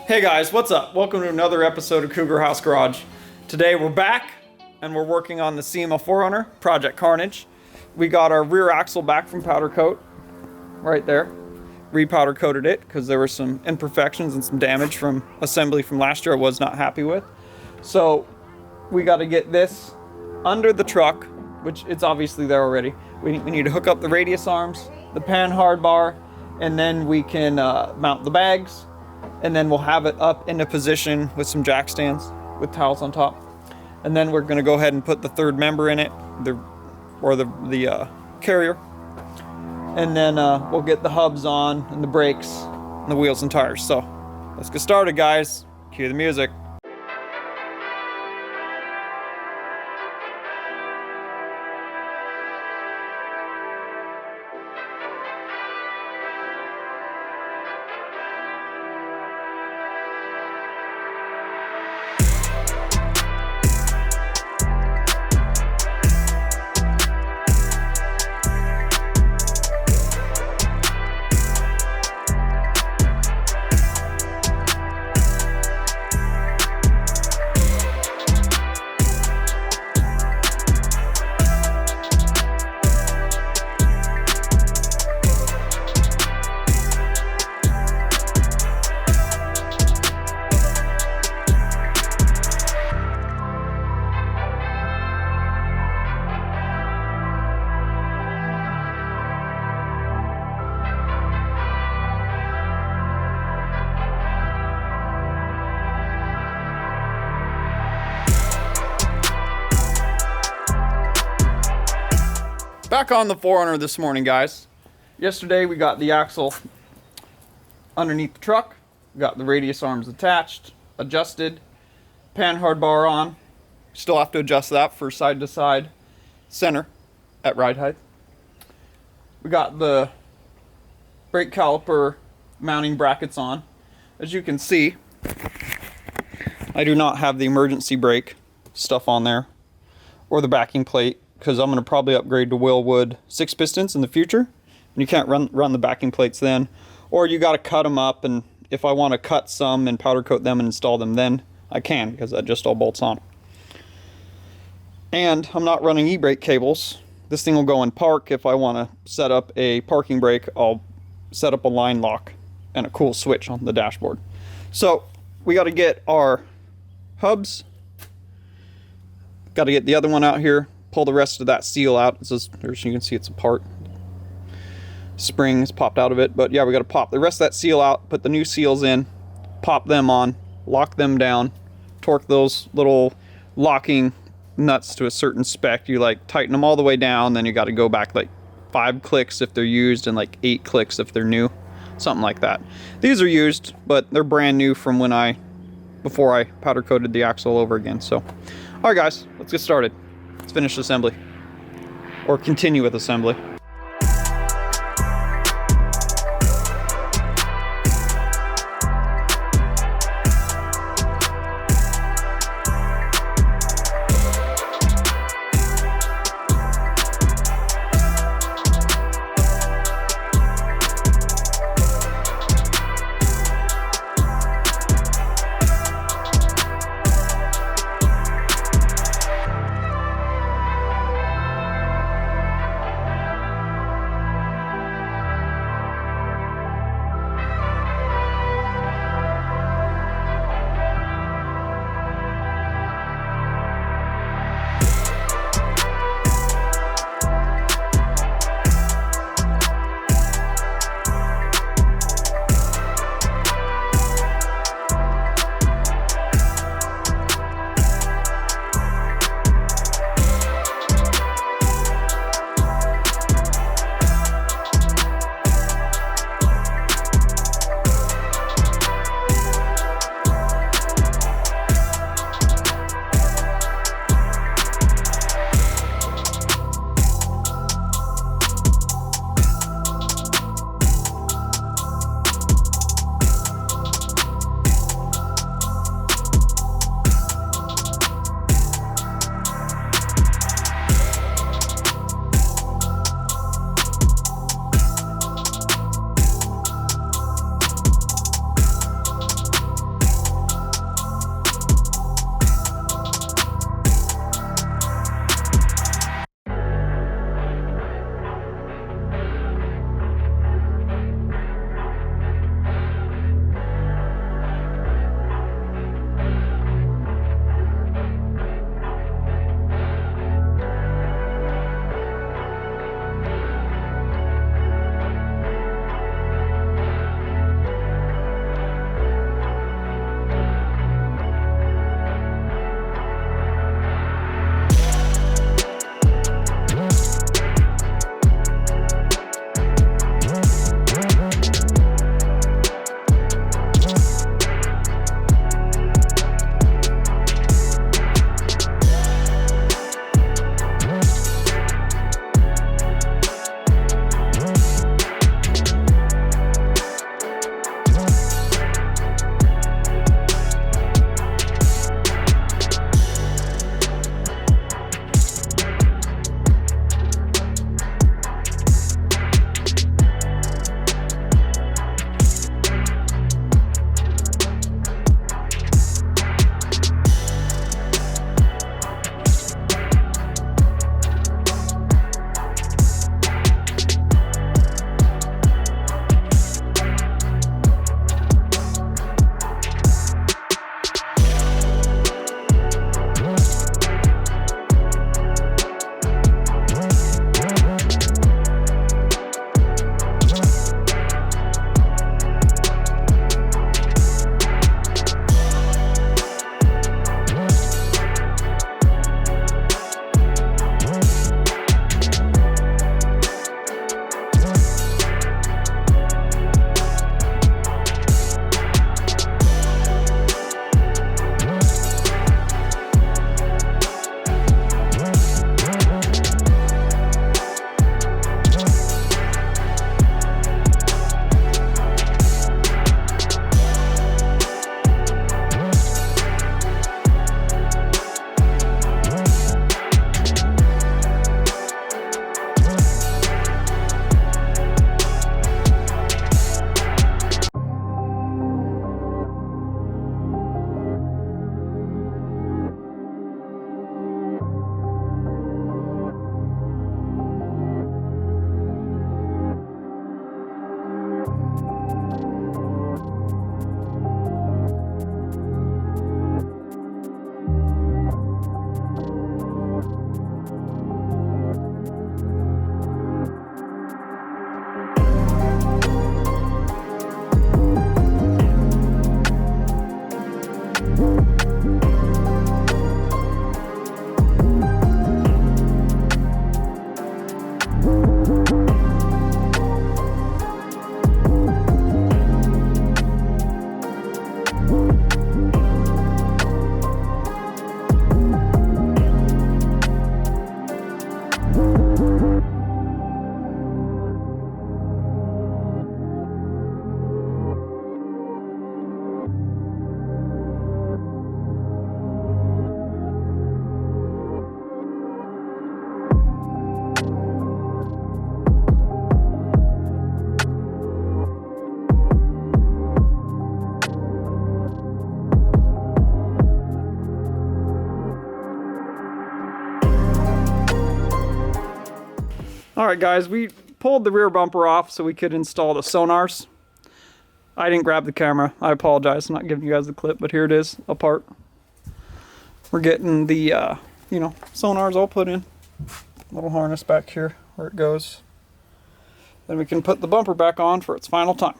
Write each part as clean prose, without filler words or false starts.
Hey guys, what's up? Welcome to another episode of Cougar House Garage. Today we're back and we're working on the SEMA 4RUNNER, Project Carnage. We got our rear axle back from powder coat, right there. Re-powder coated it because there were some imperfections and some damage from assembly from last year I was not happy with. So we got to get this under the truck, which it's obviously there already. We need to hook up the radius arms, the pan hard bar, and then we can mount the bags. And then we'll have it up into position with some jack stands with towels on top. And then we're going to go ahead and put the third member in it, the carrier. And then we'll get the hubs on and the brakes and the wheels and tires. So let's get started, guys. Cue the music. Back on the 4RUNNER this morning, guys. Yesterday we got the axle underneath the truck, got the radius arms attached, adjusted, pan hard bar on. Still have to adjust that for side to side center at ride height. We got the brake caliper mounting brackets on. As you can see, I do not have the emergency brake stuff on there or the backing plate, because I'm going to probably upgrade to Wilwood 6 pistons in the future. And you can't run the backing plates then. Or you got to cut them up, and if I want to cut some and powder coat them and install them, then I can, because that just all bolts on. And I'm not running e-brake cables. This thing will go in park. If I want to set up a parking brake, I'll set up a line lock and a cool switch on the dashboard. So we got to get our hubs. Got to get the other one out here. Pull the rest of that seal out. It's just, as you can see, it's apart. Spring is popped out of it, but yeah, we got to pop the rest of that seal out, put the new seals in, pop them on, lock them down, torque those little locking nuts to a certain spec. You like tighten them all the way down, then you got to go back like 5 clicks if they're used and like 8 clicks if they're new, something like that. These are used, but they're brand new from before I powder coated the axle over again. So, all right, guys, let's get started. Let's finish assembly, or continue with assembly. Alright guys, we pulled the rear bumper off so we could install the sonars. I didn't grab the camera. I apologize. I'm not giving you guys the clip, but here it is, apart. We're getting the, you know, sonars all put in. Little harness back here where it goes. Then we can put the bumper back on for its final time.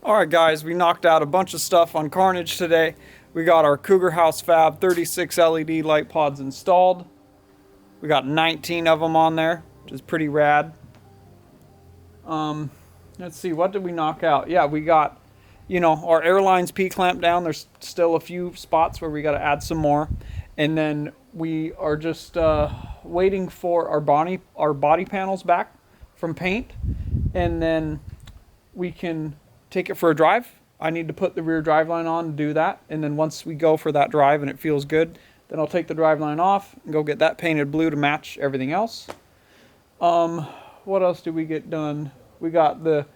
Alright guys, we knocked out a bunch of stuff on Carnage today. We got our Cougar House Fab 36 LED light pods installed. We got 19 of them on there, which is pretty rad. Let's see, what did we knock out? Yeah, we got, you know, our Airlines P-clamp down. There's still a few spots where we got to add some more. And then we are just waiting for our body panels back from paint. And then we can take it for a drive. I need to put the rear drive line on to do that. And then once we go for that drive and it feels good, then I'll take the drive line off and go get that painted blue to match everything else. What else did we get done? We got the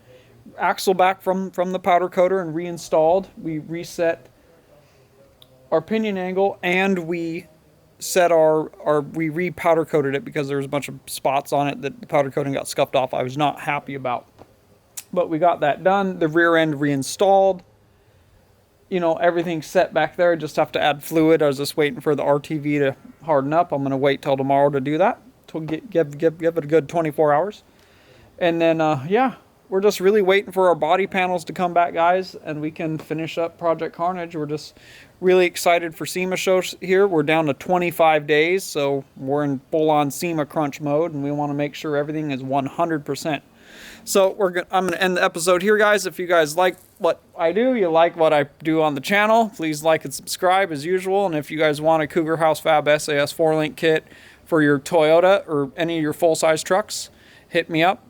axle back from the powder coater and reinstalled. We reset our pinion angle and we set we re-powder coated it because there was a bunch of spots on it that the powder coating got scuffed off. I was not happy about. But we got that done. The rear end reinstalled. You know, everything's set back there. Just have to add fluid. I was just waiting for the RTV to harden up. I'm going to wait till tomorrow to do that. To give it a good 24 hours. And then, yeah, we're just really waiting for our body panels to come back, guys. And we can finish up Project Carnage. We're just really excited for SEMA shows here. We're down to 25 days. So we're in full-on SEMA crunch mode. And we want to make sure everything is 100%. So I'm going to end the episode here, guys. If you guys like what I do, you like what I do on the channel, please like and subscribe as usual. And if you guys want a Cougar House Fab SAS 4-link kit for your Toyota or any of your full-size trucks, hit me up.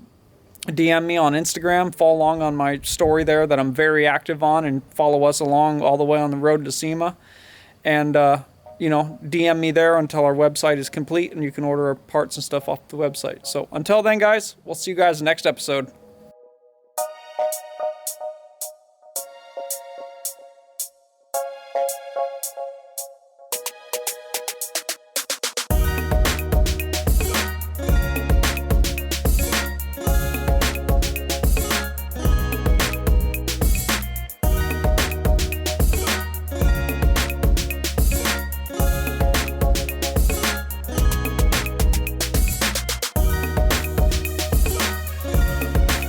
DM me on Instagram. Follow along on my story there that I'm very active on, and follow us along all the way on the road to SEMA. And, you know, DM me there until our website is complete and you can order our parts and stuff off the website. So until then, guys, we'll see you guys next episode.